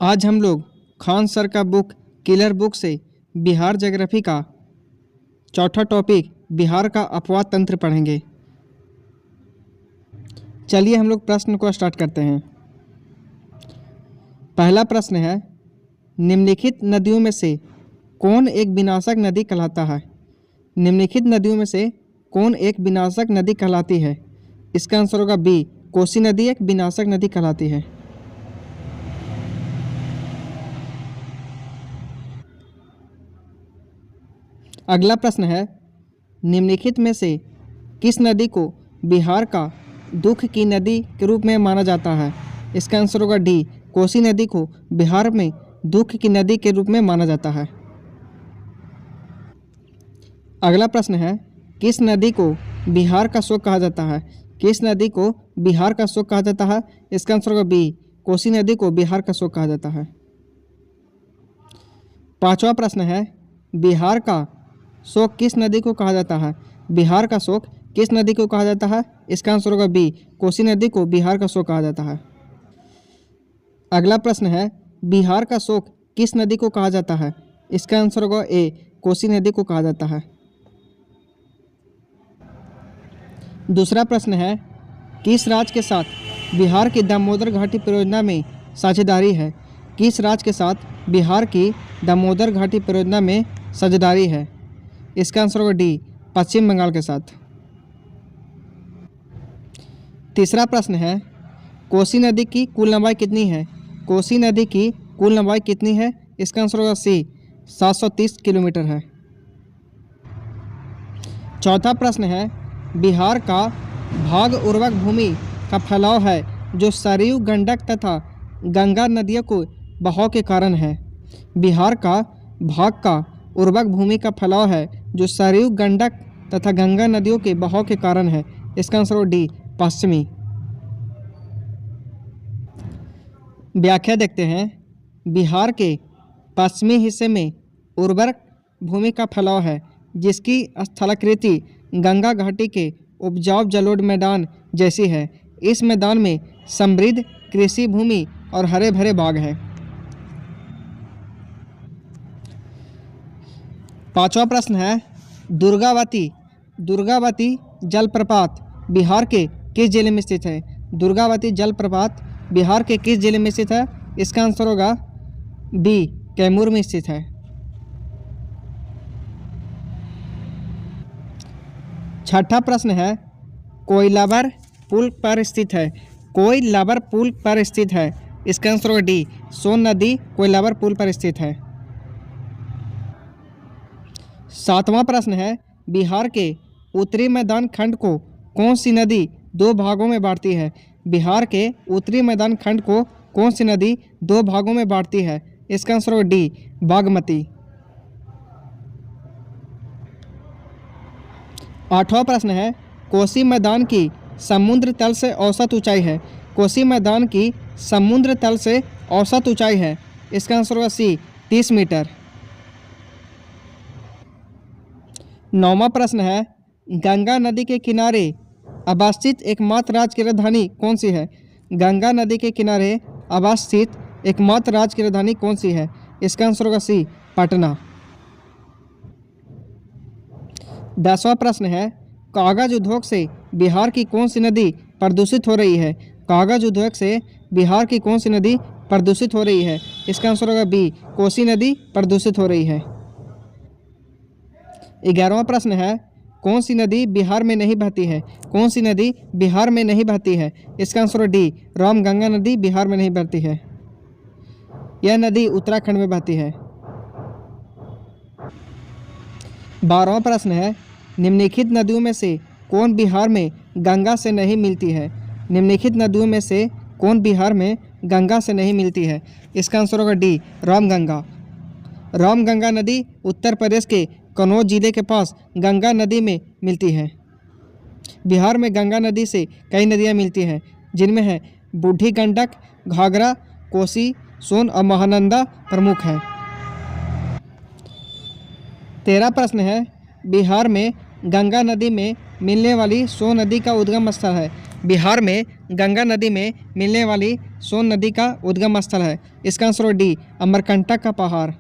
आज हम लोग खान सर का बुक किलर बुक से बिहार ज्योग्राफी का चौथा टॉपिक बिहार का अपवाद तंत्र पढ़ेंगे। चलिए हम लोग प्रश्न को स्टार्ट करते हैं। पहला प्रश्न है, निम्नलिखित नदियों में से कौन एक विनाशक नदी कहलाता है? निम्नलिखित नदियों में से कौन एक विनाशक नदी कहलाती है? इसका आंसर होगा बी, कोसी नदी एक विनाशक नदी कहलाती है। अगला प्रश्न है, निम्नलिखित में से किस नदी को बिहार का दुख की नदी के रूप में माना जाता है? इसका आंसर होगा डी, कोसी नदी को बिहार में दुख की नदी के रूप में माना जाता है। अगला प्रश्न है, किस नदी को बिहार का शोक कहा जाता है? किस नदी को बिहार का शोक कहा जाता है? इसका आंसर होगा बी, कोसी नदी को बिहार का शोक कहा जाता है। पांचवा प्रश्न है, बिहार का शोक किस नदी को कहा जाता है? बिहार का शोक किस नदी को कहा जाता है? इसका आंसर होगा बी, कोसी नदी को बिहार का शोक कहा जाता है। अगला प्रश्न है, बिहार का शोक किस नदी को कहा जाता है? इसका आंसर होगा ए, कोसी नदी को कहा जाता है। दूसरा प्रश्न है, किस राज्य के साथ बिहार की दामोदर घाटी परियोजना में साझेदारी है? किस राज्य के साथ बिहार की दामोदर घाटी परियोजना में साझेदारी है? इसका आंसर होगा डी, पश्चिम बंगाल के साथ। तीसरा प्रश्न है, कोसी नदी की कुल लंबाई कितनी है? कोसी नदी की कुल लंबाई कितनी है? इसका आंसर होगा सी, 730 किलोमीटर है। चौथा प्रश्न है, बिहार का भाग उर्वरक भूमि का फैलाव है जो सरयू, गंडक तथा गंगा नदियों को बहाव के कारण है। बिहार का भाग का उर्वरक भूमि का फैलाव है जो सरयू, गंडक तथा गंगा नदियों के बहाव के कारण है। इसका आंसर होगा डी, पश्चिमी। व्याख्या देखते हैं। बिहार के पश्चिमी हिस्से में उर्वरक भूमि का फैलाव है जिसकी स्थलाकृति गंगा घाटी के उपजाऊ जलोढ़ मैदान जैसी है। इस मैदान में समृद्ध कृषि भूमि और हरे भरे बाग हैं। पांचवा प्रश्न है, दुर्गावती जलप्रपात बिहार के किस जिले में स्थित है? दुर्गावती जलप्रपात बिहार के किस जिले में स्थित है? इसका आंसर होगा बी, कैमूर में स्थित है। छठा प्रश्न है, कोइलाबर पुल पर स्थित है। कोइलाबर पुल पर स्थित है। इसका आंसर होगा डी, सोन नदी कोइलाबर पुल पर स्थित है। सातवां प्रश्न है, बिहार के उत्तरी मैदान खंड को कौन सी नदी दो भागों में बांटती है? बिहार के उत्तरी मैदान खंड को कौन सी नदी दो भागों में बांटती है? इसका आंसर होगा डी, बागमती। आठवां प्रश्न है, कोसी मैदान की समुद्र तल से औसत ऊंचाई है। कोसी मैदान की समुद्र तल से औसत ऊंचाई है। इसका आंसर होगा सी, 30 मीटर। नौवां प्रश्न है, गंगा नदी के किनारे अवस्थित एकमात्र राज्य की राजधानी कौन सी है? गंगा नदी के किनारे अवस्थित एकमात्र राज्य की राजधानी कौन सी है? इसका आंसर होगा सी, पटना। 10वां प्रश्न है, कागज उद्योग से बिहार की कौन सी नदी प्रदूषित हो रही है? कागज उद्योग से बिहार की कौन सी नदी प्रदूषित हो रही है? इसका आंसर होगा बी, कोसी नदी प्रदूषित हो रही है। 11वां प्रश्न है, कौन सी नदी बिहार में नहीं बहती है? कौन सी नदी बिहार में नहीं बहती है? इसका आंसर है डी, रामगंगा नदी बिहार में नहीं बहती है। यह नदी उत्तराखंड में बहती है। 12वां प्रश्न है, निम्नलिखित नदियों में से कौन बिहार में गंगा से नहीं मिलती है? निम्नलिखित नदियों में से कौन बिहार में गंगा से नहीं मिलती है? इसका आंसर होगा डी, रामगंगा। रामगंगा नदी उत्तर प्रदेश के कन्नौज जिले के पास गंगा नदी में मिलती है। बिहार में गंगा नदी से कई नदियां मिलती हैं जिनमें है बूढ़ी गंडक, घाघरा, कोसी, सोन और महानंदा प्रमुख हैं। 13वां प्रश्न है, बिहार में गंगा नदी में मिलने वाली सोन नदी का उद्गम स्थल है। बिहार में गंगा नदी में मिलने वाली सोन नदी का उद्गम स्थल है? इसका आंसर होगा डी, अमरकंटक का पहाड़,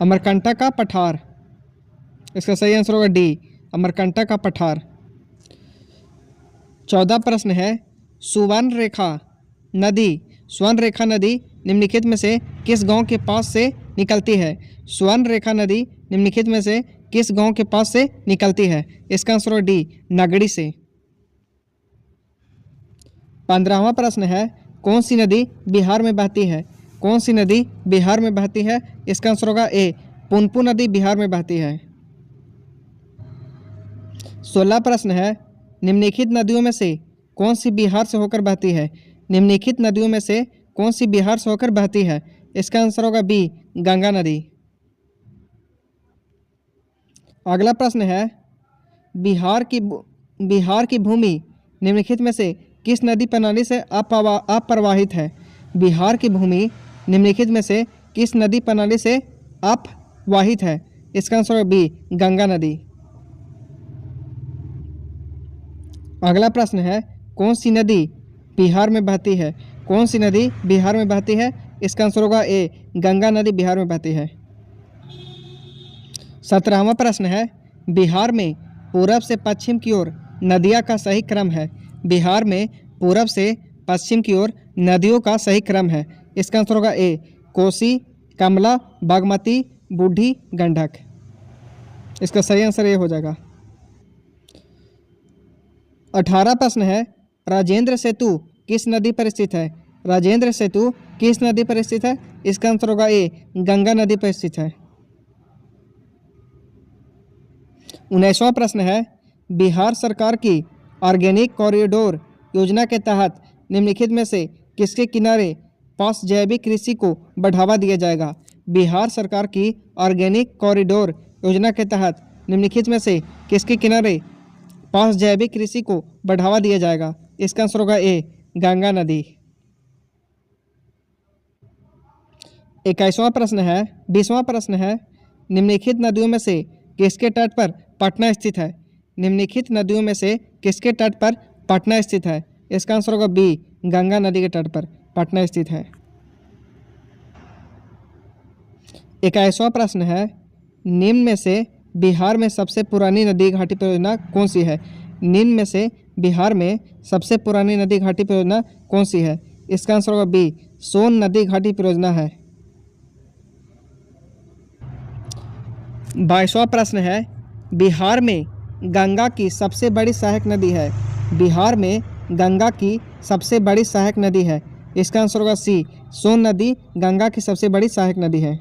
अमरकंटक का पठार। इसका सही आंसर होगा डी, अमरकंटक का पठार। 14 प्रश्न है, सुवर्ण रेखा नदी निम्नलिखित में से किस गांव के पास से निकलती है? स्वर्ण रेखा नदी निम्नलिखित में से किस गांव के पास से निकलती है? इसका आंसर होगा डी, नगड़ी से। 15वां प्रश्न है, कौन सी नदी बिहार में बहती है? कौन सी नदी बिहार में बहती है? इसका आंसर होगा ए, पुनपुन नदी बिहार में बहती है। 16 प्रश्न है, निम्नलिखित नदियों में से कौन सी बिहार से होकर बहती है? निम्नलिखित नदियों में से कौन सी बिहार से होकर बहती है? इसका आंसर होगा बी, गंगा नदी। अगला प्रश्न है, बिहार की भूमि निम्नलिखित में से किस नदी प्रणाली से अप्रवाहित है? बिहार की भूमि निम्नलिखित में से किस नदी प्रणाली से अपवाहित है? इसका आंसर होगा बी, गंगा नदी। अगला प्रश्न है, कौन सी नदी बिहार में बहती है? कौन सी नदी बिहार में बहती है? इसका आंसर होगा ए, गंगा नदी बिहार में बहती है। 17वां प्रश्न है, बिहार में पूरब से पश्चिम की ओर नदियाँ का सही क्रम है? बिहार में पूरब से पश्चिम की ओर नदियों का सही क्रम है? इसका आंसर होगा ए, कोसी, कमला, बागमती, बूढ़ी, गंडक। इसका सही आंसर ए हो जाएगा। 18 प्रश्न है, राजेंद्र सेतु किस नदी पर स्थित है? राजेंद्र सेतु किस नदी पर स्थित है? इसका आंसर होगा ए, गंगा नदी पर स्थित है। 19वां प्रश्न है, बिहार सरकार की ऑर्गेनिक कॉरिडोर योजना के तहत निम्नलिखित में से किसके किनारे पास जैविक कृषि को बढ़ावा दिया जाएगा? बिहार सरकार की ऑर्गेनिक कॉरिडोर योजना के तहत निम्नलिखित में से किसके किनारे पास जैविक कृषि को बढ़ावा दिया जाएगा? इसका आंसर होगा ए, गंगा नदी। 21वां प्रश्न है, 20वां प्रश्न है, निम्नलिखित नदियों में से किसके तट पर पटना स्थित है? निम्नलिखित नदियों में से किसके तट पर पटना स्थित है? इसका आंसर होगा बी, गंगा नदी के तट पर पटना स्थित है। 21वां प्रश्न है, निम्न में से बिहार में सबसे पुरानी नदी घाटी परियोजना कौन सी है? निम्न में से बिहार में सबसे पुरानी नदी घाटी परियोजना कौन सी है? इसका आंसर होगा बी, सोन नदी घाटी परियोजना है। 22वां प्रश्न है, बिहार में गंगा की सबसे बड़ी सहायक नदी है? बिहार में गंगा की सबसे बड़ी सहायक नदी है? इसका आंसर होगा सी, सोन नदी गंगा की सबसे बड़ी सहायक नदी है।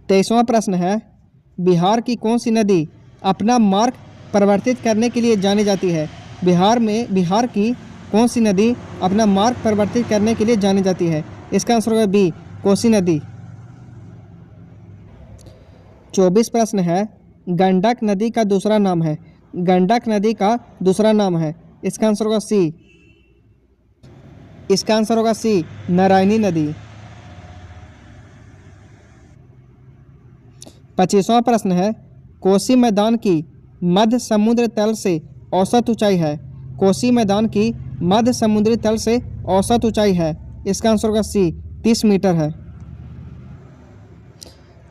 23वां प्रश्न है, बिहार की कौन सी नदी अपना मार्ग परिवर्तित करने के लिए जानी जाती है? बिहार की कौन सी नदी अपना मार्ग परिवर्तित करने के लिए जानी जाती है? इसका आंसर होगा बी, कोसी नदी। 24 प्रश्न है, गंडक नदी का दूसरा नाम है? गंडक नदी का दूसरा नाम है? इसका आंसर होगा सी, इसका आंसर होगा सी, नारायणी नदी। 25वां प्रश्न है, कोसी मैदान की मध्य समुद्र तल से औसत ऊंचाई है? कोसी मैदान की मध्य समुद्री तल से औसत ऊंचाई है? इसका आंसर होगा सी, 30 मीटर है।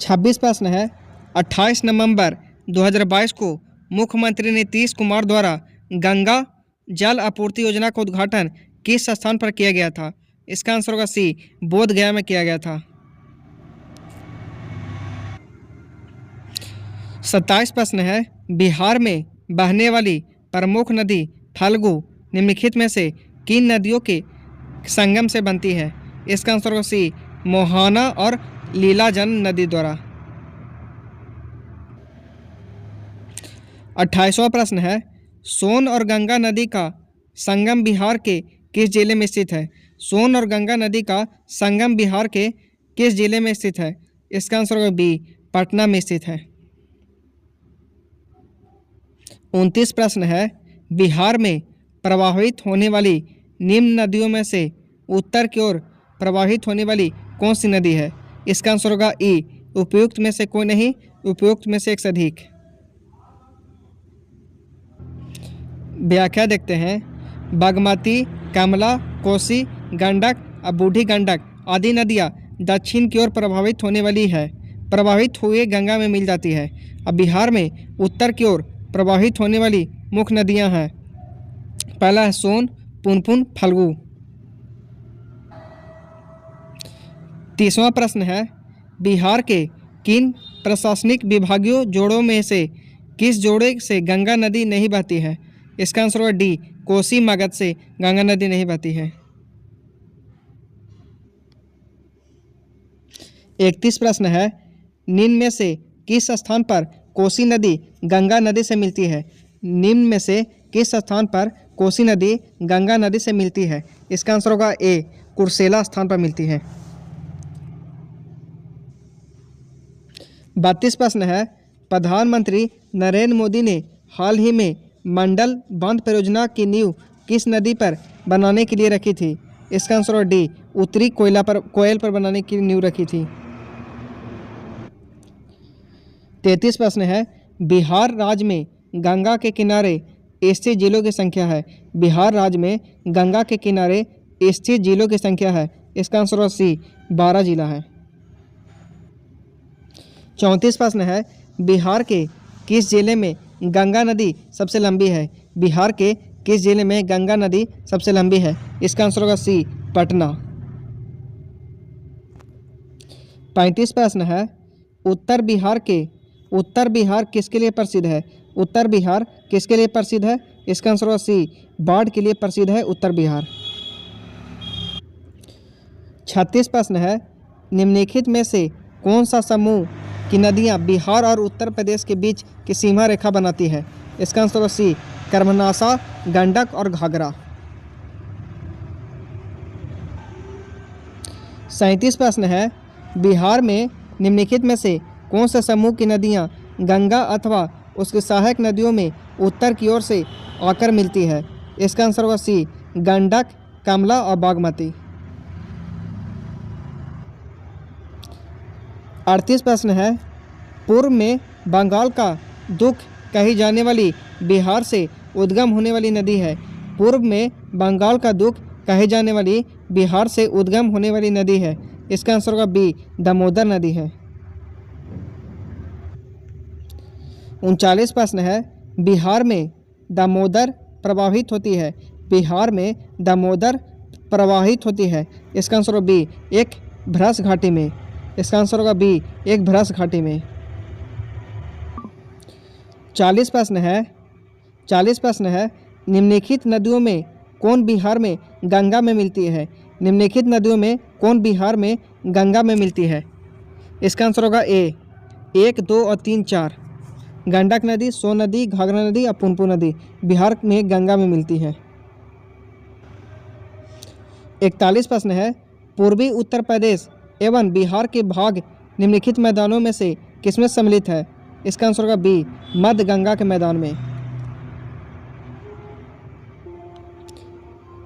26 प्रश्न है, 28 नवंबर 2022 को मुख्यमंत्री नीतीश कुमार द्वारा गंगा जल आपूर्ति योजना का उद्घाटन किस स्थान पर किया गया था? इसका आंसर होगा सी, बोध गया में किया गया था। 27 प्रश्न है, बिहार में बहने वाली प्रमुख नदी फल्गु निम्नलिखित में से किन नदियों के संगम से बनती है? इसका आंसर होगा सी, मोहाना और लीलाजन नदी द्वारा। 28वां प्रश्न है, सोन और गंगा नदी का संगम बिहार के किस जिले में स्थित है? सोन और गंगा नदी का संगम बिहार के किस जिले में स्थित है? इसका आंसर होगा बी, पटना में स्थित है। 29 प्रश्न है, बिहार में प्रवाहित होने वाली निम्न नदियों में से उत्तर की ओर प्रवाहित होने वाली कौन सी नदी है? इसका आंसर होगा ई, उपयुक्त में से कोई नहीं, उपयुक्त में से एक से अधिक। व्याख्या देखते हैं। बागमती, कमला, कोसी, गंडक और बूढ़ी गंडक आदि नदियाँ दक्षिण की ओर प्रभावित होने वाली है, प्रभावित हुए गंगा में मिल जाती है। अब बिहार में उत्तर की ओर प्रभावित होने वाली मुख्य नदियाँ हैं। पहला है सोन, पुनपुन, फल्गु। 30वां प्रश्न है, बिहार के किन प्रशासनिक विभागीय जोड़ों में से किस जोड़े से गंगा नदी नहीं बहती है? इसका आंसर होगा डी, कोसी मगध से गंगा नदी नहीं बहती है। 31 प्रश्न है, निम्न में से किस स्थान पर कोसी नदी गंगा नदी से मिलती है? निम्न में से किस स्थान पर कोसी नदी गंगा नदी से मिलती है? इसका आंसर होगा ए, कुर्सेला स्थान पर मिलती है। 32 प्रश्न है, प्रधानमंत्री नरेंद्र मोदी ने हाल ही में मंडल बांध परियोजना की नींव किस नदी पर बनाने के लिए रखी थी? इसका आंसर होगा डी, उत्तरी कोयल पर बनाने की नींव रखी थी। 33 प्रश्न है, बिहार राज्य में गंगा के किनारे स्थित जिलों की संख्या है। बिहार राज्य में गंगा के किनारे स्थित जिलों की संख्या है। इसका आंसर होगा सी, 12 जिला है। 34 प्रश्न है, बिहार के किस जिले में गंगा नदी सबसे लंबी है? बिहार के किस जिले में गंगा नदी सबसे लंबी है? इसका आंसर होगा सी, पटना। 35 प्रश्न है, उत्तर बिहार किसके लिए प्रसिद्ध है? उत्तर बिहार किसके लिए प्रसिद्ध है? इसका आंसर होगा सी, बाढ़ के लिए प्रसिद्ध है उत्तर बिहार। 36 प्रश्न है, निम्नलिखित में से कौन सा समूह की नदियां बिहार और उत्तर प्रदेश के बीच की सीमा रेखा बनाती है? इसका आंसर होगा सी, कर्मनाशा, गंडक और घाघरा। 37 प्रश्न है, बिहार में निम्नलिखित में से कौन से समूह की नदियां गंगा अथवा उसकी सहायक नदियों में उत्तर की ओर से आकर मिलती है? इसका आंसर होगा सी, गंडक, कमला और बागमती। 38 प्रश्न है, पूर्व में बंगाल का दुख कही जाने वाली बिहार से उद्गम होने वाली नदी है। पूर्व में बंगाल का दुख कही जाने वाली बिहार से उद्गम होने वाली नदी है। इसका आंसर होगा बी, दामोदर नदी है। 39 प्रश्न है, बिहार में दामोदर प्रवाहित होती है। बिहार में दामोदर प्रवाहित होती है। इसका आंसर होगा बी, एक भ्रश घाटी में। इसका आंसर होगा बी, एक भ्रश घाटी में। 40 प्रश्न है, निम्नलिखित नदियों में कौन बिहार में गंगा में मिलती है? निम्नलिखित नदियों में कौन बिहार में गंगा में मिलती है? इसका आंसर होगा ए, 1, 2 और 3, 4। गंडक नदी, सोन नदी, घाघरा नदी और पुनपुन नदी बिहार में गंगा में मिलती है। 41 प्रश्न है, पूर्वी उत्तर प्रदेश एवं बिहार के भाग निम्नलिखित मैदानों में से किसमें सम्मिलित है? इसका आंसर होगा बी, मध्य गंगा के मैदान में।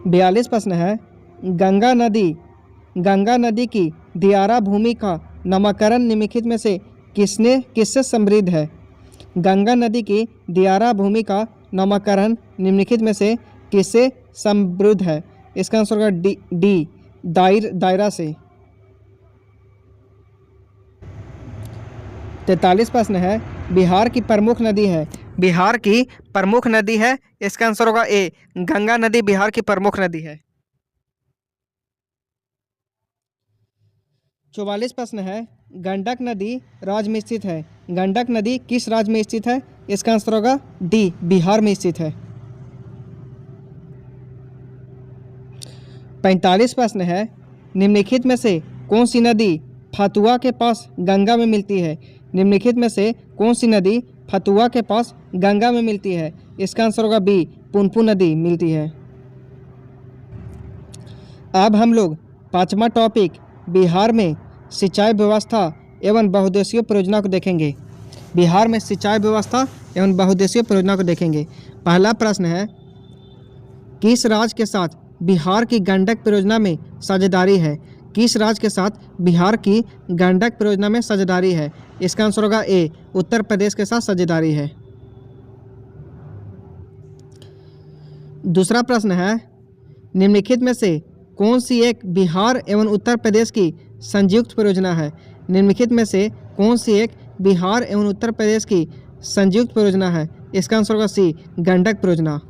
42 प्रश्न है, गंगा नदी की दियारा भूमि का नामकरण निम्नलिखित में से किससे समृद्ध है? गंगा नदी की दियारा भूमि का नामकरण निम्नलिखित में से किससे समृद्ध है? इसका आंसर होगा डी, दायरा से। 43 प्रश्न है, बिहार की प्रमुख नदी है। बिहार की प्रमुख नदी है। इसका आंसर होगा ए, गंगा नदी बिहार की प्रमुख नदी है। 44 प्रश्न है, गंडक नदी राज्य में स्थित है। गंडक नदी किस राज्य में स्थित है? इसका आंसर होगा डी, बिहार में स्थित है। 45 प्रश्न है, निम्नलिखित में से कौन सी नदी फतुआ के पास गंगा में मिलती है? निम्नलिखित में से कौन सी नदी फतुआ के पास गंगा में मिलती है? इसका आंसर होगा बी, पुनपुन नदी मिलती है। अब हम लोग 5वां टॉपिक बिहार में सिंचाई व्यवस्था एवं बहुउद्देशीय परियोजना को देखेंगे। बिहार में सिंचाई व्यवस्था एवं बहुउद्देशीय परियोजना को देखेंगे। पहला प्रश्न है, किस राज्य के साथ बिहार की गंडक परियोजना में साझेदारी है? किस राज्य के साथ बिहार की गंडक परियोजना में साझेदारी है? इसका आंसर होगा ए, उत्तर प्रदेश के साथ साझेदारी है। दूसरा प्रश्न है, निम्नलिखित में से कौन सी एक बिहार एवं उत्तर प्रदेश की संयुक्त परियोजना है? निम्नलिखित में से कौन सी एक बिहार एवं उत्तर प्रदेश की संयुक्त परियोजना है? इसका आंसर होगा सी, गंडक परियोजना।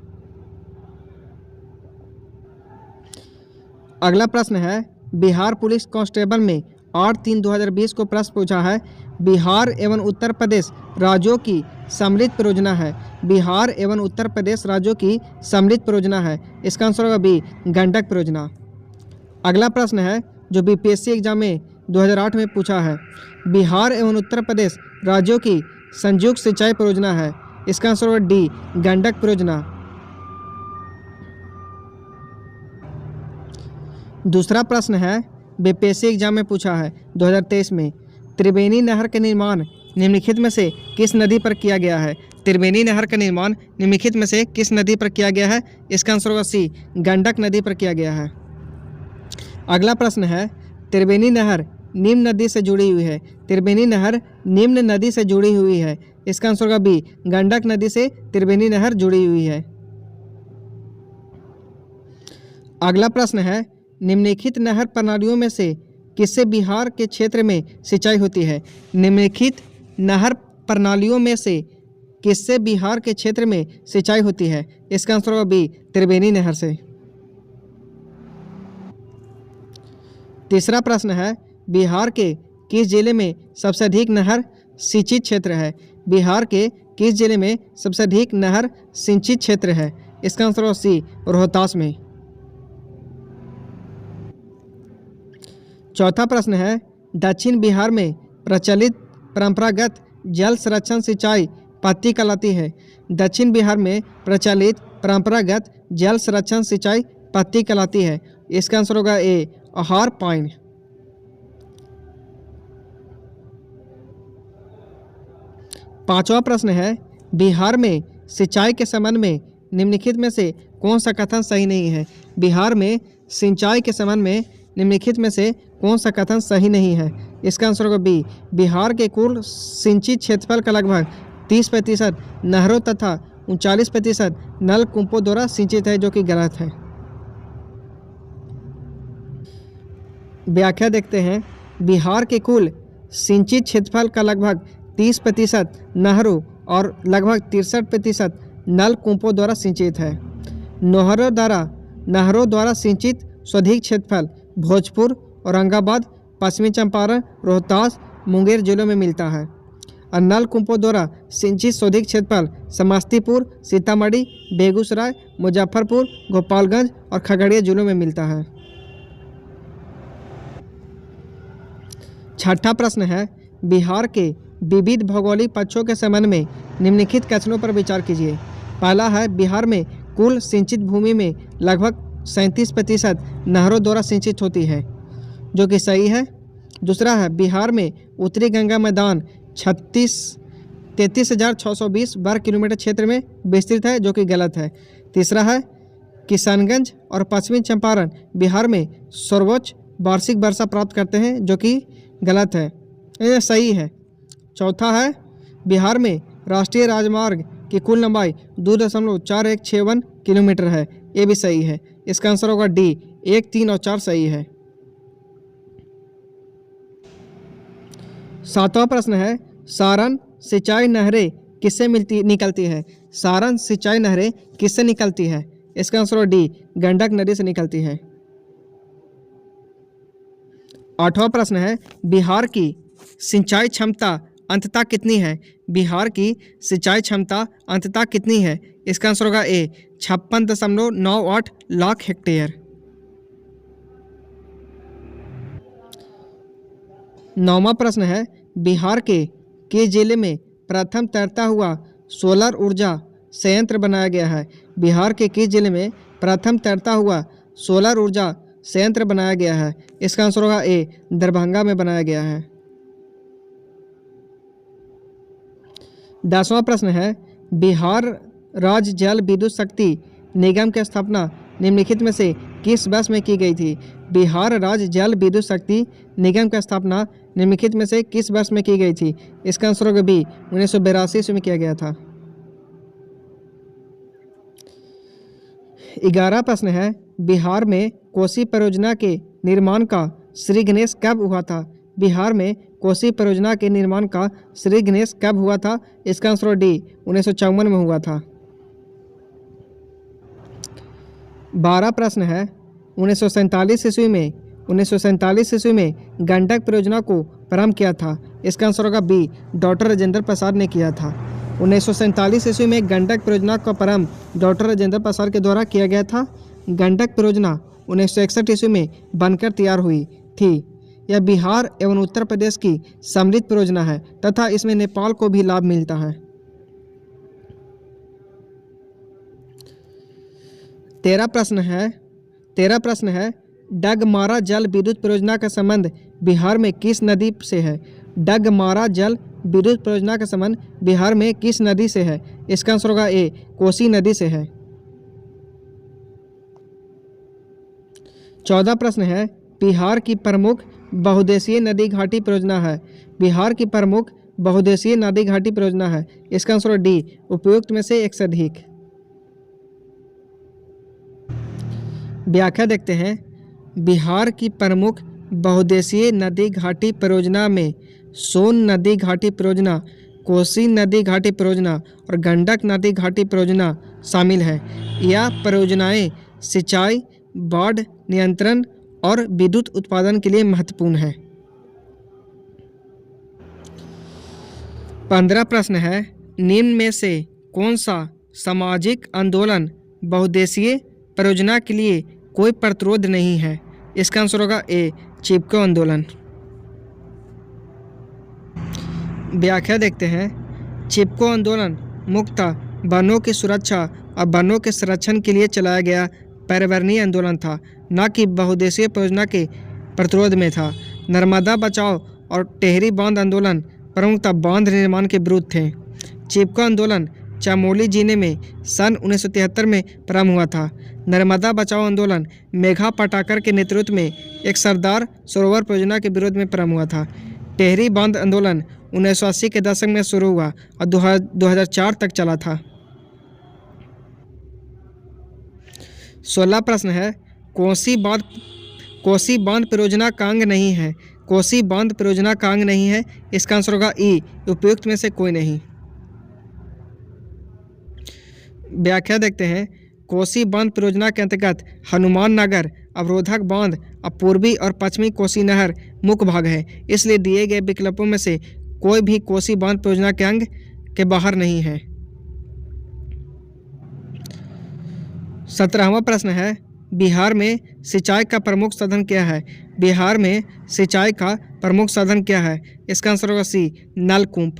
अगला प्रश्न है, बिहार पुलिस कांस्टेबल में 8/3/2020 को प्रश्न पूछा है, बिहार एवं उत्तर प्रदेश राज्यों की सम्मिलित परियोजना है। बिहार एवं उत्तर प्रदेश राज्यों की सम्मिलित परियोजना है। इसका आंसर होगा बी, गंडक परियोजना। अगला प्रश्न है जो बीपीएससी एग्जाम में 2008 में पूछा है, बिहार एवं उत्तर प्रदेश राज्यों की संयुक्त सिंचाई परियोजना है। इसका आंसर होगा डी, गंडक परियोजना। दूसरा प्रश्न है, बीपीएससी एग्जाम में पूछा है 2023 में, त्रिवेणी नहर का निर्माण निम्नलिखित में से किस नदी पर किया गया है? त्रिवेणी नहर का निर्माण निम्नलिखित में से किस नदी पर किया गया है? इसका आंसर होगा सी, गंडक नदी पर किया गया है। अगला प्रश्न है, त्रिवेणी नहर निम्न नदी से जुड़ी हुई है। त्रिवेणी नहर निम्न नदी से जुड़ी हुई है। इसका आंसर होगा बी, गंडक नदी से त्रिवेणी नहर जुड़ी हुई है। अगला प्रश्न है, निम्नलिखित नहर प्रणालियों में से किससे बिहार के क्षेत्र में सिंचाई होती है? निम्नलिखित नहर प्रणालियों में से किससे बिहार के क्षेत्र में सिंचाई होती है? इसका आंसर होगा बी, त्रिवेणी नहर से। तीसरा प्रश्न है, बिहार के किस जिले में सबसे अधिक नहर सिंचित क्षेत्र है? बिहार के किस जिले में सबसे अधिक नहर सिंचित क्षेत्र है? इसका आंसर होगा सी, रोहतास में। चौथा प्रश्न है, दक्षिण बिहार में प्रचलित परंपरागत जल संरक्षण सिंचाई पद्धति कहलाती है। दक्षिण बिहार में प्रचलित परंपरागत जल संरक्षण सिंचाई पद्धति कहलाती है। इसका आंसर होगा ए, आहार पाइन। पांचवा प्रश्न है, बिहार में सिंचाई के संबंध में निम्नलिखित में से कौन सा कथन सही नहीं है? बिहार में सिंचाई के संबंध में निम्नलिखित में से कौन सा कथन सही नहीं है? इसका आंसर होगा बी, बिहार के कुल सिंचित क्षेत्रफल का लगभग 30% नहरों तथा 39% नलकूपों द्वारा सिंचित है, जो कि गलत है। व्याख्या देखते हैं, बिहार के कुल सिंचित क्षेत्रफल का लगभग 30% नहरों और लगभग 63% नलकूपों द्वारा सिंचित है। नहरों द्वारा सिंचित स्वधिक क्षेत्रफल भोजपुर, औरंगाबाद, पश्चिमी चंपारण, रोहतास, मुंगेर जिलों में मिलता है और नलकूपों द्वारा सिंचित स्वधिक क्षेत्रफल समस्तीपुर, सीतामढ़ी, बेगूसराय, मुजफ्फरपुर, गोपालगंज और खगड़िया जिलों में मिलता है। छठा प्रश्न है, बिहार के विविध भौगोलिक पक्षों के संबंध में निम्नलिखित कथनों पर विचार कीजिए। पहला है, बिहार में कुल सिंचित भूमि में लगभग 37% नहरों द्वारा सिंचित होती है, जो कि सही है। दूसरा है, बिहार में उत्तरी गंगा मैदान 33,620 वर्ग किलोमीटर क्षेत्र में विस्तृत है, जो कि गलत है। तीसरा है, किशनगंज और पश्चिमी चंपारण बिहार में सर्वोच्च वार्षिक वर्षा प्राप्त करते हैं, जो कि गलत है। ये सही है। चौथा है, बिहार में राष्ट्रीय राजमार्ग की कुल लंबाई 2.4161 किलोमीटर है, ये भी सही है। इसका आंसर होगा डी, 1, 3 और 4 सही है। सातवां प्रश्न है, सारण सिंचाई नहरें किससे निकलती है? सारण सिंचाई नहरें किससे निकलती है? इसका आंसर होगा डी, गंडक नदी से निकलती है। आठवां प्रश्न है, बिहार की सिंचाई क्षमता अंततः कितनी है? बिहार की सिंचाई क्षमता अंततः कितनी है? इसका आंसर होगा ए, 56.98 लाख हेक्टेयर। नौवां प्रश्न है, बिहार के किस जिले में प्रथम तैरता हुआ सोलर ऊर्जा संयंत्र बनाया गया है? बिहार के किस जिले में प्रथम तैरता हुआ सोलर ऊर्जा संयंत्र बनाया गया है? इसका आंसर होगा ए, दरभंगा में बनाया गया है। 10वां प्रश्न है, बिहार राज्य जल विद्युत शक्ति निगम की स्थापना निम्नलिखित में से किस वर्ष में की गई थी? बिहार राज्य जल विद्युत शक्ति निगम की स्थापना निम्नलिखित में से किस वर्ष में की गई थी? इसका आंसर होगा बी, 1982 में किया गया था। 11 प्रश्न है, बिहार में कोसी परियोजना के निर्माण का श्री गणेश कब हुआ था? बिहार में कोसी परियोजना के निर्माण का श्री गणेश कब हुआ था? इसका आंसर डी 1954 में हुआ था। 12 प्रश्न है, 1947 ईस्वी में गंडक परियोजना को प्रारंभ किया था। इसका आंसर होगा बी, डॉक्टर राजेंद्र प्रसाद ने किया था। 1947 ईस्वी में गंडक परियोजना का प्रारंभ डॉक्टर राजेंद्र प्रसाद के द्वारा किया गया था। गंडक परियोजना 1961 ईस्वी में बनकर तैयार हुई थी। यह बिहार एवं उत्तर प्रदेश की समृद्ध परियोजना है तथा इसमें नेपाल को भी लाभ मिलता है। 13 प्रश्न है, डगमारा जल विद्युत परियोजना का संबंध बिहार में किस नदी से है? डगमारा जल विद्युत परियोजना का संबंध बिहार में किस नदी से है? इसका आंसर होगा ए, कोसी नदी से है। 14 प्रश्न है, बिहार की प्रमुख बहुउद्देशीय नदी घाटी परियोजना है। बिहार की प्रमुख बहुउद्देशीय नदी घाटी परियोजना है। इसका आंसर डी, उपयुक्त में से एक से अधिक। व्याख्या देखते हैं। बिहार की प्रमुख बहुउद्देशीय नदी घाटी परियोजना में सोन नदी घाटी परियोजना, कोसी नदी घाटी परियोजना और गंडक नदी घाटी परियोजना शामिल है। यह परियोजनाएं सिंचाई, बाढ़ नियंत्रण और विद्युत उत्पादन के लिए महत्वपूर्ण है। 15 प्रश्न है, निम्न में से कौन सा सामाजिक आंदोलन बहुउद्देशीय परियोजना के लिए कोई प्रतिरोध नहीं है? इसका आंसर होगा ए, चिपको आंदोलन। व्याख्या देखते हैं। चिपको आंदोलन मुख्यतः वनों की सुरक्षा और वनों के संरक्षण के लिए चलाया गया पर्यावरणीय आंदोलन था, न कि बहुउद्देशीय परियोजना के प्रतिरोध में था। नर्मदा बचाओ और टेहरी बांध आंदोलन प्रमुखतः बांध निर्माण के विरुद्ध थे। चिपको आंदोलन चमोली जिले में सन 1973 में प्रारंभ हुआ था। नर्मदा बचाओ आंदोलन मेघा पाटाकर के नेतृत्व में एक सरदार सरोवर परियोजना के विरोध में प्रारंभ हुआ था। टेहरी बांध आंदोलन 1980 के दशक में शुरू हुआ और 2004 तक चला था। 16 प्रश्न है, कोसी बांध परियोजना का अंग नहीं है। कोसी बांध परियोजना का अंग नहीं है। इसका आंसर होगा ई, उपयुक्त में से कोई नहीं। व्याख्या देखते हैं। कोसी बांध परियोजना के अंतर्गत हनुमान नगर अवरोधक बांध और पूर्वी और पश्चिमी कोसी नहर मुख्य भाग है, इसलिए दिए गए विकल्पों में से कोई भी कोसी बांध परियोजना के अंग के बाहर नहीं है। 17वां प्रश्न है, बिहार में सिंचाई का प्रमुख साधन क्या है? बिहार में सिंचाई का प्रमुख साधन क्या है? इसका आंसर होगा सी, नलकूप।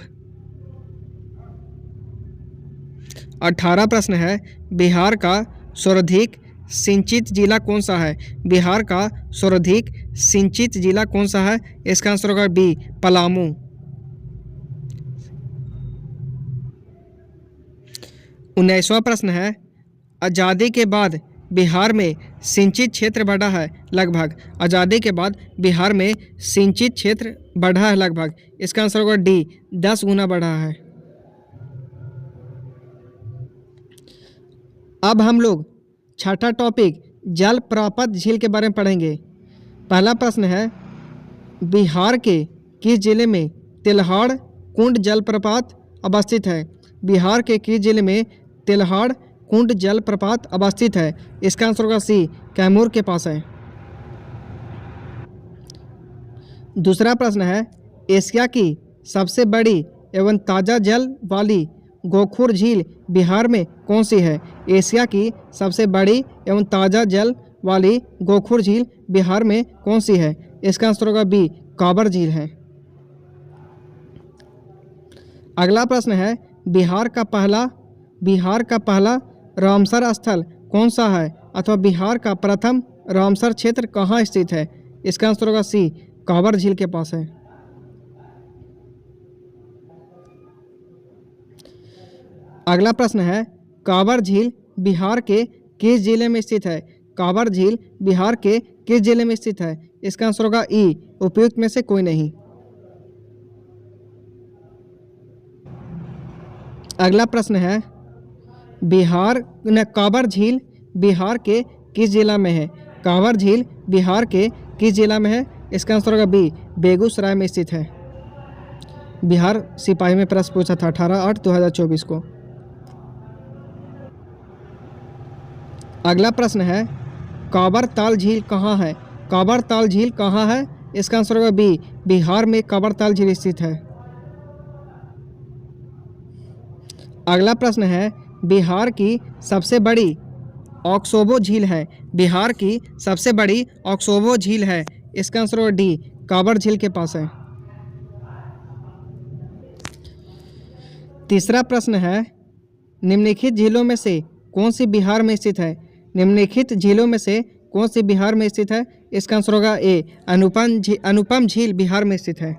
18 प्रश्न है, बिहार का सर्वाधिक सिंचित जिला कौन सा है? बिहार का सर्वाधिक सिंचित जिला कौन सा है? इसका आंसर होगा बी, पलामू। 19वां प्रश्न है, आज़ादी के बाद बिहार में सिंचित क्षेत्र बढ़ा है लगभग। आज़ादी के बाद बिहार में सिंचित क्षेत्र बढ़ा है लगभग। इसका आंसर होगा डी, 10 गुना बढ़ा है। अब हम लोग छठा टॉपिक जल प्रापत झील के बारे में पढ़ेंगे। पहला प्रश्न है, बिहार के किस जिले में तेल्हाड़ कुंड जलप्रपात अवस्थित है? बिहार के किस जिले में तेल्हाड़ कुंड जलप्रपात अवस्थित है? इसका आंसर होगा सी, कैमूर के पास है। दूसरा प्रश्न है, एशिया की सबसे बड़ी एवं ताज़ा जल वाली गोखुर झील बिहार में कौन सी है? एशिया की सबसे बड़ी एवं ताज़ा जल वाली गोखुर झील बिहार में कौन सी है? इसका आंसर होगा बी, काबर झील है। अगला प्रश्न है, बिहार का पहला रामसर स्थल कौन सा है अथवा बिहार का प्रथम रामसर क्षेत्र कहाँ स्थित है? इसका आंसर होगा सी, काबर झील के पास है। अगला प्रश्न है, काबर झील बिहार के किस जिले में स्थित है? काबर झील बिहार के किस जिले में स्थित है? इसका आंसर होगा ई, उपयुक्त में से कोई नहीं। अगला प्रश्न है, काबर झील बिहार के किस जिला में है? कांवर झील बिहार के किस जिला में है? इसका आंसर होगा बी, बेगूसराय में स्थित है। बिहार सिपाही में प्रश्न पूछा था 18/8/2024 को। अगला प्रश्न है, कांवर ताल झील कहाँ है? कांवर ताल झील कहाँ है? इसका आंसर होगा बी, बिहार में कांवर ताल झील स्थित है। अगला प्रश्न है, बिहार की सबसे बड़ी ऑक्सोबो झील है। बिहार की सबसे बड़ी ऑक्सोबो झील है। इसका आंसर होगा डी, कांवर झील के पास है। तीसरा प्रश्न है, निम्नलिखित झीलों में से कौन सी बिहार में स्थित है? निम्नलिखित झीलों में से कौन सी बिहार में स्थित है? इसका आंसर होगा ए, अनुपम झील बिहार में स्थित है।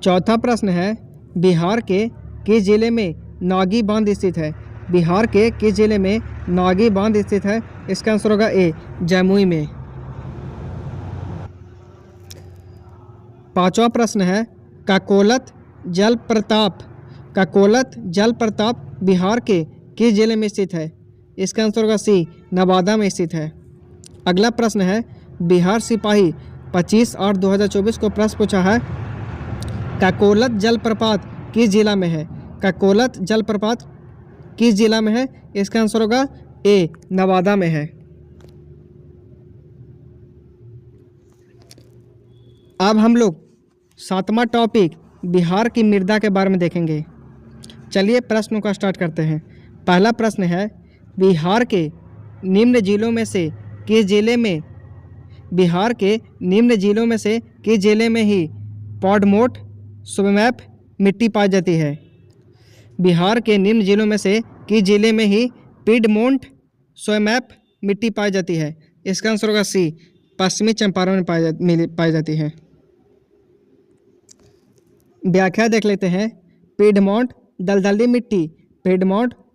चौथा प्रश्न है, बिहार के किस जिले में नागी बांध स्थित है? बिहार के किस जिले में नागी बांध स्थित है? इसका आंसर होगा ए, जमुई में। पांचवा प्रश्न है, काकोलत जलप्रपात बिहार के किस जिले में स्थित है? इसका आंसर होगा सी, नवादा में स्थित है। अगला प्रश्न है, बिहार सिपाही 25/8/2024 को प्रश्न पूछा है, काकोलत जलप्रपात किस जिला में है? काकोलत जलप्रपात किस जिला में है? इसका आंसर होगा ए, नवादा में है। अब हम लोग 7वां टॉपिक बिहार की मृदा के बारे में देखेंगे। चलिए प्रश्नों का स्टार्ट करते हैं। पहला प्रश्न है, बिहार के निम्न जिलों में से किस जिले में ही पॉडमोट सुमेप मिट्टी पाई जाती है? बिहार के निम्न जिलों में से किस जिले में ही पिडमोंट सोएमैप मिट्टी पाई जाती है? इसका आंसर होगा सी, पश्चिमी चंपारण में पाई जाती है। व्याख्या देख लेते हैं। पिडमोंट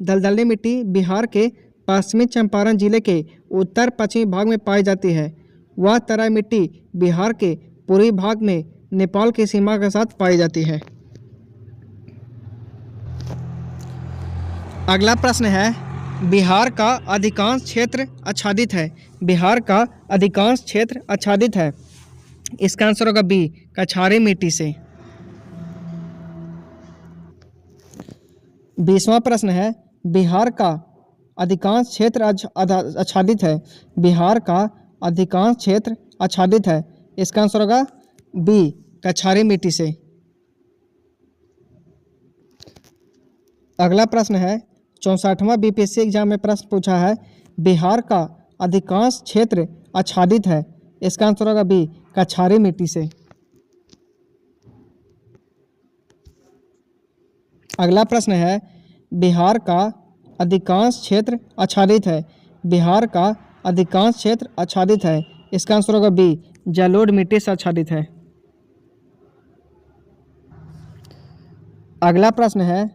दलदली मिट्टी बिहार के पश्चिमी चंपारण जिले के उत्तर पश्चिमी भाग में पाई जाती है। वह तराई मिट्टी बिहार के पूर्वी भाग में नेपाल की सीमा के साथ पाई जाती है। अगला प्रश्न है, बिहार का अधिकांश क्षेत्र आच्छादित है। बिहार का अधिकांश क्षेत्र आच्छादित है। इसका आंसर होगा बी, कछारी मिट्टी से। 20वां प्रश्न है, बिहार का अधिकांश क्षेत्र आच्छादित है। बिहार का अधिकांश क्षेत्र आच्छादित है। इसका आंसर होगा बी, कछारी मिट्टी से। अगला प्रश्न है, 64वां बीपीएससी एग्जाम में प्रश्न पूछा है, बिहार का अधिकांश क्षेत्र आच्छादित है। इसका आंसर होगा बी, कछारी मिट्टी से। अगला प्रश्न है, बिहार का अधिकांश क्षेत्र आच्छादित है। बिहार का अधिकांश क्षेत्र आच्छादित है। इसका आंसर होगा बी, जलोढ़ मिट्टी से आच्छादित है। अगला प्रश्न है,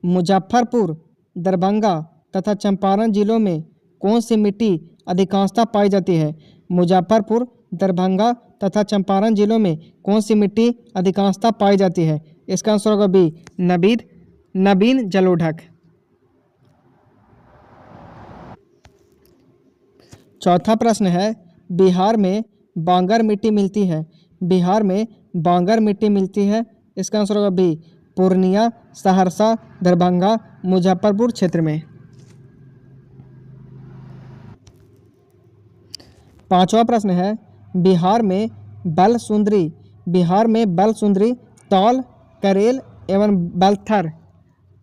मुजफ्फरपुर, दरभंगा तथा चंपारण जिलों में कौन सी मिट्टी अधिकांशतः पाई जाती है? मुजफ्फरपुर, दरभंगा तथा चंपारण जिलों में कौन सी मिट्टी अधिकांशतः पाई जाती है? इसका आंसर होगा बी, नवीन जलोढ़क। चौथा प्रश्न है, बिहार में बांगर मिट्टी मिलती है। बिहार में बांगर मिट्टी मिलती है। इसका आंसर होगा बी, पूर्णिया, सहरसा, दरभंगा, मुजफ्फरपुर क्षेत्र में। 5वां प्रश्न है, बिहार में बलसुंदरी, तौल, करेल एवं बलथर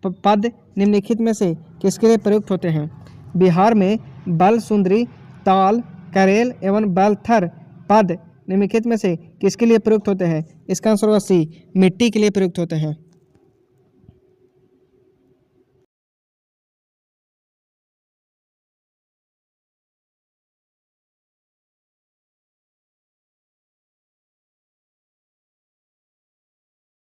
पद निम्नलिखित में से किसके लिए प्रयुक्त होते हैं? बिहार में बलसुंदरी, ताल, करेल एवं बलथर पद निम्नलिखित में से किसके लिए प्रयुक्त होते हैं? इसका आंसर होगा सी, मिट्टी के लिए प्रयुक्त होते हैं।